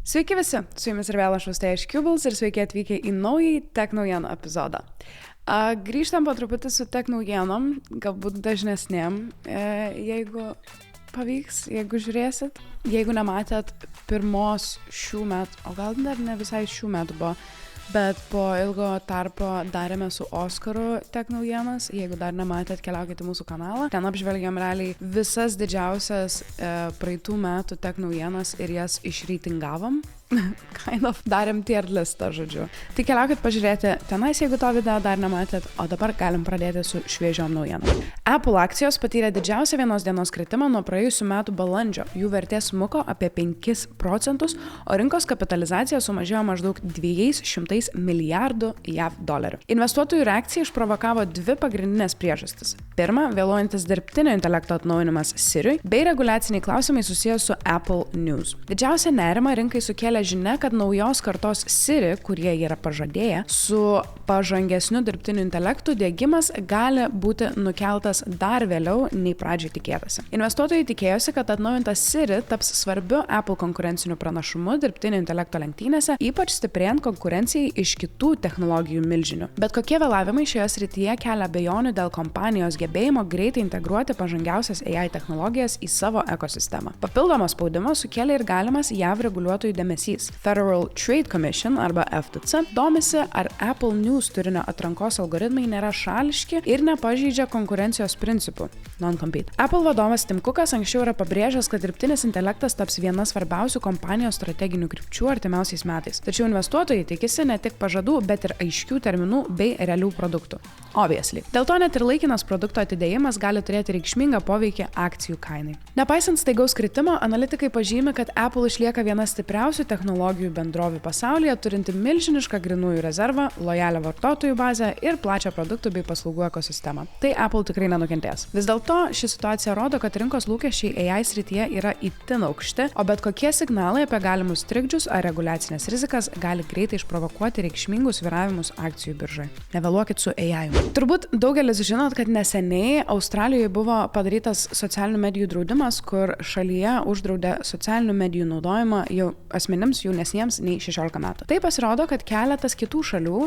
Sveiki visi, su jumis ir vėl aš Austėja iš Cubles ir sveiki atvykę į naują Tech naujienų epizodą. Grįžtam po truputį su Tech naujienom, galbūt dažnesnėm, jeigu pavyks, jeigu žiūrėsit. Jeigu nematėt pirmos šių metų, o gal dar ne visai šių metų buvo, bet po ilgo tarpo darėme su Oskaru Tech naujienas. Jeigu dar nematėt, keliaukite į mūsų kanalą. Ten apžvelgiam realiai visas didžiausias praeitų metų Tech naujienas ir jas išreitingavom. Darėm tier listą, žodžiu. Tai keliaukit pažiūrėti tenais, jeigu to video dar nematėt, o dabar galim pradėti su šviežiom naujienom. Apple akcijos patyrė didžiausią vienos dienos kritimą nuo praėjusių metų balandžio. Jų vertė smuko apie 5%, o rinkos kapitalizacija sumažėjo maždaug 200 milijardų JAV dolerių. Investuotojų reakcija išprovokavo dvi pagrindinės priežastis. Pirma, vėluojantis dirbtinio intelekto atnaujinimas Siriui bei reguliaciniai klausimai susijęs su Apple News. Didžiausia nerima rinkai sukėlė žinia, kad naujos kartos Siri, kurie yra pažadėję, su pažangesniu dirbtiniu intelektu diegimas gali būti nukeltas dar vėliau nei pradžiai tikėtasi. Investuotojai tikėjosi, kad atnaujintas Siri taps svarbiu Apple konkurenciniu pranašumu dirbtinio intelekto lenktynėse, ypač stiprėjant konkurencijai iš kitų technologijų milžinių. Bet kokie vėlavimai šioje srityje kelia abejonių dėl kompanijos gebėjimo greitai integruoti pažangiausias AI technologijas į savo ekosistemą. Papildomą spaudimą sukėlė ir galimas JAV reguliuotojų dėmesys. Federal Trade Commission arba FTC domisi, ar Apple News turinio atrankos algoritmai nėra šališki ir nepažeidžia konkurencijos principų. Non-compete. Apple vadovas Tim Cookas anksčiau yra pabrėžęs, kad dirbtinis intelektas taps viena svarbiausių kompanijos strateginių krypčių artimiausiais metais. Tačiau investuotojai tikisi ne tik pažadų, bet ir aiškių terminų bei realių produktų. Obviously. Dėl to net ir laikinas produkto atidėjimas gali turėti reikšmingą poveikį akcijų kainai. Nepaisant staigaus kritimo, analitikai pažymi, kad Apple išlieka viena stipriausių technologijų bendrovių pasaulyje, turinti milžinišką grynųjų rezervą, lojalią vartotojų bazę ir plačią produktų bei paslaugų ekosistemą. Tai Apple tikrai nenukentės. Vis dėlto ši situacija rodo, kad rinkos lūkesčiai AI srityje yra itin aukšti, o bet kokie signalai apie galimus trikdžius ar reguliacinės rizikas gali greitai išprovokuoti reikšmingus svyravimus akcijų biržoje. Nevėluokit su AI. Turbūt daugelis žinot, kad neseniai Australijoje buvo padarytas socialinių medijų draudimas, kur šalyje uždraudė socialinių medijų naudojimą jau asmenims jaunesniems nei 16 metų. Tai pasirodo, kad keletas kitų šalių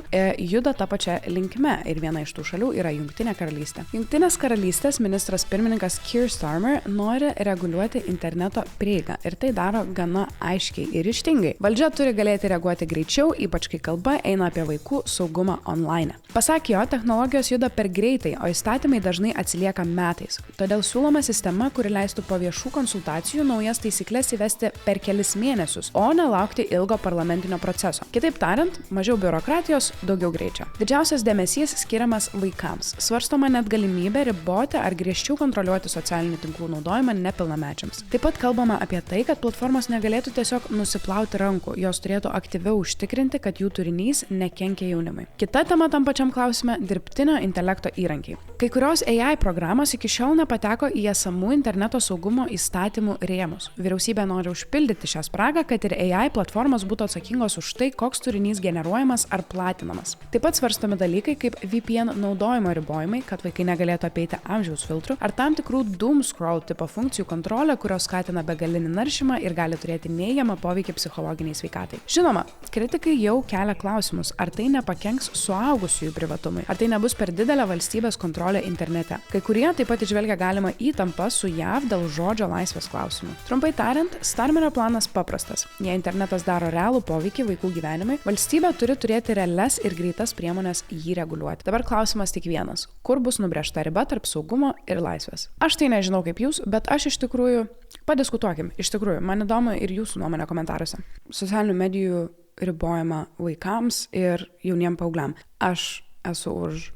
juda tą pačią linkme ir viena iš tų šalių yra Jungtinė karalystė. Jungtinės karalystės ministras pirmininkas Keir Starmer nori reguliuoti interneto prieigą ir tai daro gana aiškiai ir ryžtingai. Valdžia turi galėti reaguoti greičiau, ypač kai kalba eina apie vaikų saugumą online. Pasak jo, technologijos juda per greitai, o įstatymai dažnai atsilieka metais. Todėl siūloma sistema, kuri leistų po viešų konsultacijų naujas taisyklės įvesti per kelis mėnesius, o nelaukti ilgo parlamentinio proceso. Kitaip tariant, mažiau biurokratijos, daugiau greičio. Didžiausias dėmesys skiriamas vaikams. Svarstoma net galimybė riboti ar griežčiau kontroliuoti socialinių tinklų naudojimą nepilnamečiams. Taip pat kalbama apie tai, kad platformos negalėtų tiesiog nusiplauti rankų, jos turėtų aktyviau užtikrinti, kad jų turinys nekenkia jaunimui. Kita tema tam pačiam klausime - dirbtinio intelekto įrankiai. Kai kurios AI programos iki šiol nepateko į esamų interneto saugumo įstatymų rėmus. Vyriausybė nori užpildyti šią spragą, kad ir AI platformos būtų atsakingos už tai, koks turinys generuojamas ar platinamas. Taip pat svarstomi dalykai kaip VPN naudojimo ribojimai, kad vaikai negalėtų apeiti amžiaus filtrų, ar tam tikrų doom scroll tipo funkcijų kontrolė, kurios skatina begalinį naršymą ir gali turėti neigiamą poveikį psichologiniai sveikatai. Žinoma, kritikai jau kelia klausimus, ar tai nepakenks suaugusiųjų privatumui, ar tai nebus per didelė valstybės kontrolė internete. Kai kurie taip pat išvelgia galimą įtampą su JAV dėl žodžio laisvės klausimų. Trumpai tariant, Starmerio planas paprastas. Jei internetas daro realų poveikį vaikų gyvenimui, valstybė turi turėti realias ir greitas priemonės jį reguliuoti. Dabar klausimas tik vienas. Kur bus nubrėžta riba tarp saugumo ir laisvės? Aš tai nežinau kaip jūs, bet aš iš tikrųjų, padiskutuokim, iš tikrųjų, man įdomu ir jūsų nuomonė komentaruose. Socialinių medijų ribojama vaikams ir jauniem paaugliam. Aš esu už.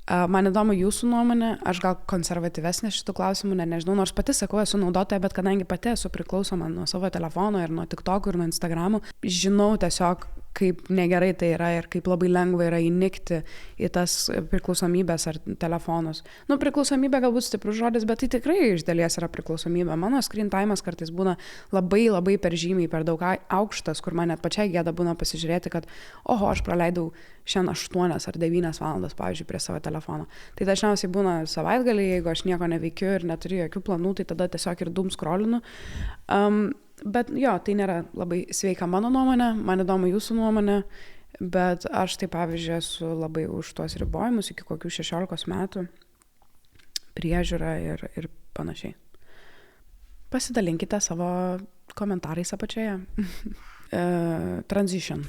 Man įdomu jūsų nuomonė, aš gal konservatyvesnė šitų klausimų, nežinau, nors pati sakau, esu naudotoja, bet kadangi pati esu priklausoma nuo savo telefono ir nuo TikTok'ų ir nuo Instagram'ų, žinau tiesiog, kaip negerai tai yra ir kaip labai lengva yra įnikti į tas priklausomybės ar telefonus. Priklausomybė galbūt stiprus žodis, bet tai tikrai iš dalies yra priklausomybė. Mano screen time'as kartais būna labai per žymiai, per daug aukštas, kur man net pačiai gėda būna pasižiūrėti, kad aš praleidau šiandien 8 ar 9 valandas, pavyzdžiui, prie savo telefono. Tai dažniausiai būna savaitgalį, jeigu aš nieko neveikiu ir neturiu jokių planų, tai tada tiesiog ir doom scrollinu. Bet jo, tai nėra labai sveika mano nuomonė, man įdomu jūsų nuomonė, bet aš tai pavyzdžiui esu labai už tuos ribojimus iki kokių 16 metų priežiūrą ir panašiai. Pasidalinkite savo komentarais apačioje. Transition.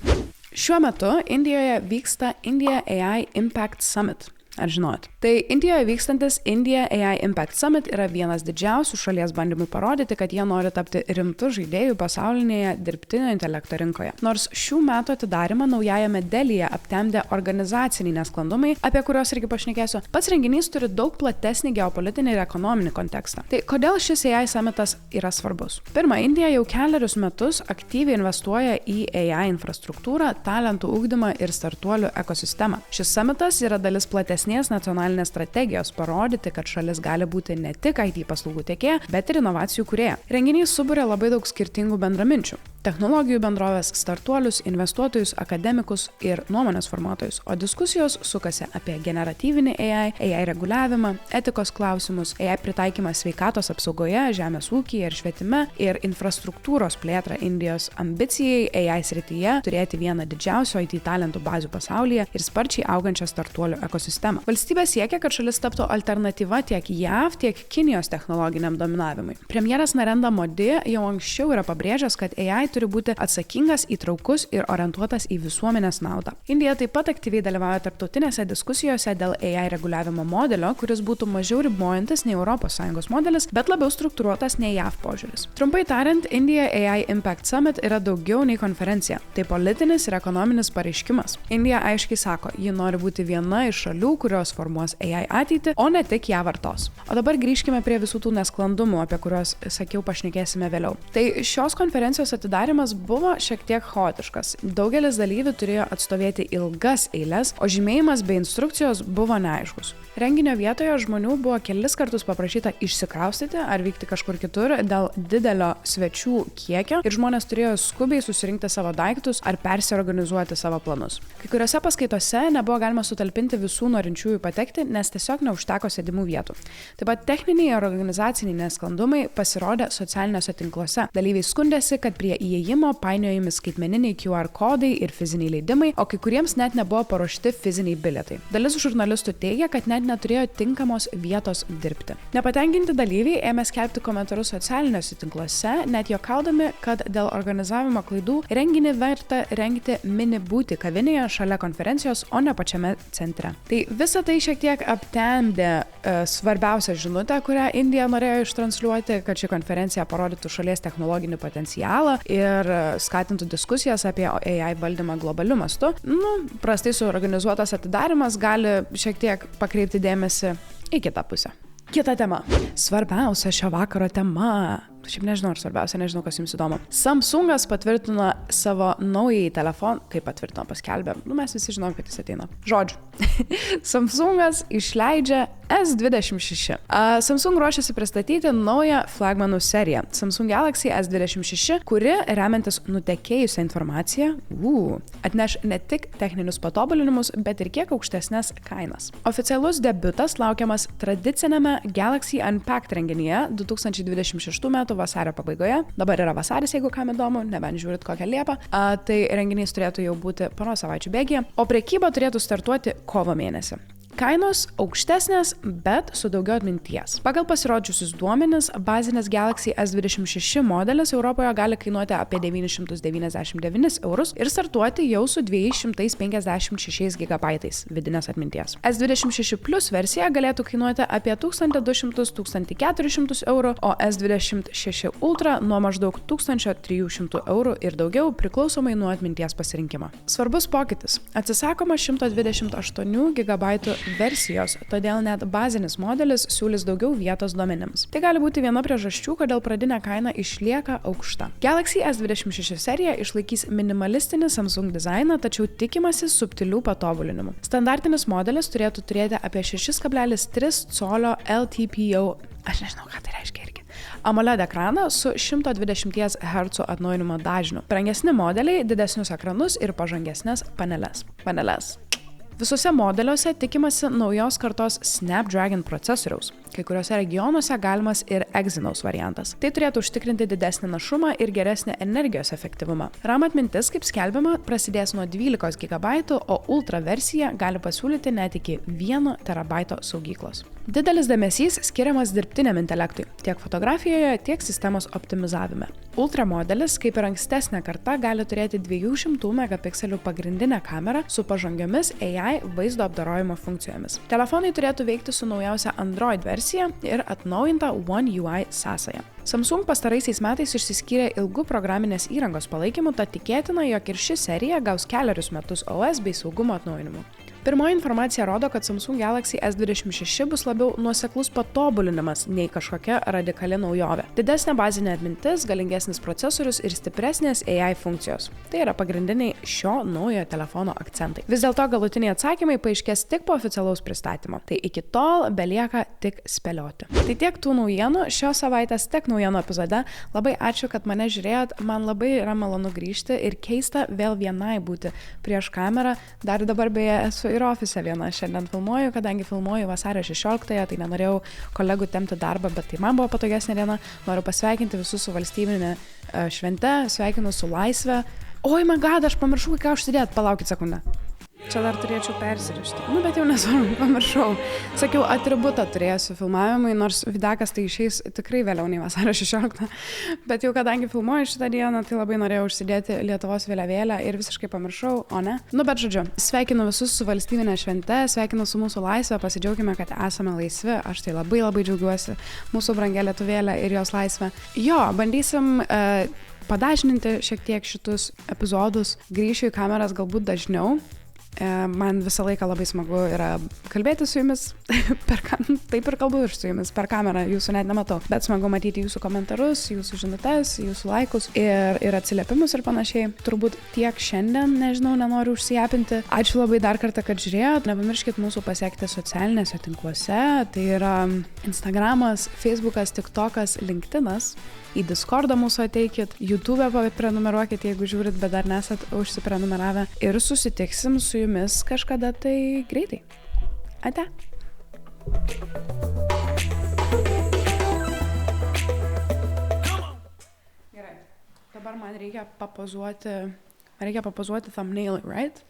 Šiuo metu Indijoje vyksta India AI Impact Summit. Ar žinot? Tai Indijoje vykstantis India AI Impact Summit yra vienas didžiausių šalies bandymų parodyti, kad jie nori tapti rimtų žaidėjų pasaulinėje dirbtinio intelekto rinkoje. Nors šių metų atidarimą naujajame Delyje aptemdė organizaciniai nesklandumai, apie kuriuos irgi pašnekėsiu, pats renginys turi daug platesnį geopolitinį ir ekonominį kontekstą. Tai kodėl šis AI summitas yra svarbus? Pirma, Indija jau kelerius metus aktyviai investuoja į AI infrastruktūrą, talentų ugdymą ir startuolių ekosistemą. Šis summitas yra dalis platesnės nacionalinės strategijos parodyti, kad šalis gali būti ne tik IT paslaugų tiekėja, bet ir inovacijų kūrėja. Renginys suburia labai daug skirtingų bendraminčių. Technologijų bendrovės, startuolius, investuotojus, akademikus ir nuomonės formuotojus, o diskusijos sukasi apie generatyvinį AI reguliavimą, etikos klausimus, AI pritaikymą sveikatos apsaugoje, žemės ūkyje ir švietime ir infrastruktūros plėtrą Indijos ambicijai AI srityje turėti vieną didžiausių IT talentų bazių pasaulyje ir sparčiai augančią startuolių ekosistemą. Valstybė siekia, kad šalis taptų alternatyva tiek JAV, tiek Kinijos technologiniam dominavimui. Premjeras Narendra Modi jau anksčiau yra pabrėžęs, kad AI turi būti atsakingas, įtraukus ir orientuotas į visuomenės naudą. Indija taip pat aktyviai dalyvauja tarptautinėse diskusijose dėl AI reguliavimo modelio, kuris būtų mažiau ribojantis nei ES modelis, bet labiau struktūruotas nei JAV požiūris. Trumpai tariant, India AI Impact Summit yra daugiau nei konferencija. Tai politinis ir ekonominis pareiškimas. Indija aiškiai sako, ji nori būti viena iš šalių, kurios formuos AI ateitį, o ne tik ją vartos. O dabar grįžkime prie visų tų nesklandumų, apie kuriuos, sakiau, pašnekėsime vėliau. Tai šios konferencijos atidarymas buvo šiek tiek chaotiškas. Daugelis dalyvių turėjo atstovėti ilgas eiles, o žymėjimas bei instrukcijos buvo neaiškus. Renginio vietoje žmonių buvo kelis kartus paprašyta išsikraustyti ar vykti kažkur kitur dėl didelio svečių kiekio ir žmonės turėjo skubiai susirinkti savo daiktus ar persiorganizuoti savo planus. Kai kuriuose paskaitose nebuvo galima sutalpinti visų norinčiųjų patekti, nes tiesiog neužteko sėdimų vietų. Taip pat techniniai ir organizaciniai nesklandumai pasirodė socialiniuose tinkluose. Dalyviai skundėsi, kad prie įėjimo painiojami skaitmeniniai QR kodai ir fiziniai leidimai, o kai kuriems net nebuvo paruošti fiziniai bilietai. Dalis žurnalistų teigia, kad net neturėjo tinkamos vietos dirbti. Nepatenkinti dalyviai ėmė skelbti komentarus socialiniuose tinkluose, net juokaudami, kad dėl organizavimo klaidų renginį verta rengti mini būti kavinėje šalia konferencijos, o ne pačiame centre. Tai visa tai šiek tiek aptemdė svarbiausią žinutę, kurią Indija norėjo ištransliuoti, kad ši konferencija parodytų šalies technologinį potencialą ir skatintų diskusijas apie AI valdymą globaliu mastu. Prastai suorganizuotas atidarimas gali šiek tiek pakreipti dėmesį į kitą pusę. Kita tema. Svarbiausia šio vakaro tema. Šiaip nežinau, ar svarbiausia, nežinau, kas jums įdomu. Samsungas patvirtino savo naująjį telefoną, kaip patvirtino, paskelbė. Mes visi žinom, kad jis ateina. Žodžiu. Samsungas išleidžia S26. Samsung ruošiasi pristatyti naują flagmanų seriją. Samsung Galaxy S26, kuri, remiantis nutekėjusią informaciją, atneš ne tik techninius patobulinimus, bet ir kiek aukštesnės kainas. Oficialus debiutas laukiamas tradicinėme Galaxy Unpacked renginyje 2026 m. vasario pabaigoje. Dabar yra vasaris, jeigu kam įdomu, nebent žiūrit kokią liepą. Tai renginys turėtų jau būti poros savaičių bėgyje, o prekyba turėtų startuoti kovo mėnesį. Kainos aukštesnės, bet su daugiau atminties. Pagal pasirodžiusius duomenis, bazinis Galaxy S26 modelis Europoje gali kainuoti apie 999 eurus ir startuoti jau su 256 GB vidinės atminties. S26 Plus versija galėtų kainuoti apie 1200–1400 eurų, o S26 Ultra nuo maždaug 1300 eurų ir daugiau priklausomai nuo atminties pasirinkimo. Svarbus pokytis. Atsisakoma 128 GB versijos, todėl net bazinis modelis siūlys daugiau vietos duomenims. Tai gali būti viena priežasčių, kodėl pradinė kaina išlieka aukšta. Galaxy S26 serija išlaikys minimalistinį Samsung dizainą, tačiau tikimasi subtilių patobulinimų. Standartinis modelis turėtų turėti apie 6,3 colio LTPO, aš nežinau, ką tai reiškia irgi, AMOLED ekraną su 120 Hz atnaujinimo dažniu. Brangesni modeliai, didesnius ekranus ir pažangesnės paneles. Visuose modeliuose tikimasi naujos kartos Snapdragon procesoriaus. Kai kuriuose regionuose galimas ir Exynos variantas. Tai turėtų užtikrinti didesnį našumą ir geresnį energijos efektyvumą. RAM atmintis, kaip skelbiama, prasidės nuo 12 GB, o Ultra versija gali pasiūlyti net iki 1 TB saugyklos. Didelis dėmesys skiriamas dirbtiniam intelektui, tiek fotografijoje, tiek sistemos optimizavime. Ultra modelis, kaip ir ankstesnė karta, gali turėti 200 megapikselių pagrindinę kamerą su pažangiomis AI vaizdo apdorojimo funkcijomis. Telefonai turėtų veikti su naujausia Android versija ir atnaujinta One UI sąsaja. Samsung pastaraisiais metais išsiskyrė ilgų programinės įrangos palaikymu, tad tikėtina, jog ir ši serija gaus 4 metus OS bei saugumo atnaujinimų. Pirmoji informacija rodo, kad Samsung Galaxy S26 bus labiau nuoseklus patobulinimas nei kažkokia radikali naujovė. Didesnė bazinė atmintis, galingesnis procesorius ir stipresnės AI funkcijos. Tai yra pagrindiniai šio naujojo telefono akcentai. Vis dėlto galutiniai atsakymai paaiškės tik po oficialaus pristatymo. Tai iki tol belieka tik spėlioti. Tai tiek tų naujienų šios savaitės Tech naujienų epizode. Labai ačiū, kad mane žiūrėjot. Man labai yra malonu grįžti ir keista vėl vienai būti prieš kamerą. Dar dabar beje esu ir ofise viena šiandien filmuoju, kadangi filmuoju vasario 16-ąją, tai nenorėjau kolegų tempti darbą, bet tai man buvo patogesnė diena. Noriu pasveikinti visus su valstybinė švente, sveikinu su laisve. Oi, my god, aš pamiršau, ką užsidėt, palaukit sekundę. Čia dar turėčiau persirišti. Bet jau nesvarbu, pamiršau. Sakiau, atributą turėsiu filmavimui, nors videkas tai išeis tikrai vėliau nei vasario 16. Bet jau kadangi filmuoju šitą dieną, tai labai norėjau užsidėti Lietuvos vėliavėlę ir visiškai pamiršau, o ne? Bet žodžiu, sveikinu visus su valstybinė švente, sveikinu su mūsų laisvė, pasidžiaugime, kad esame laisvi. Aš tai labai džiaugiuosi mūsų brangia lietuvėlė ir jos laisvė. Jo, bandysim padažninti šiek tiek šitus epizodus, grįšiu į kameras galbūt dažniau. Man visą laiką labai smagu yra kalbėti su jumis, taip ir kalbu ir su jumis per kamerą, jūsų net nematau, bet smagu matyti jūsų komentarus, jūsų žinutes, jūsų laikus ir atsiliepimus ir panašiai. Turbūt tiek šiandien, nežinau, nenoriu užsijapinti. Ačiū labai dar kartą, kad žiūrėjot, nepamirškit mūsų pasiekti socialinėse tinkluose, tai yra Instagramas, Facebookas, TikTokas, LinkedInas. Į Discordą mūsų ateikit, YouTube prenumeruokit, jeigu žiūrit, bet dar nesat užsiprenumeravę. Ir susitiksim su jumis kažkada tai greitai. Ate. Gerai. Dabar man reikia papozuoti thumbnail, right?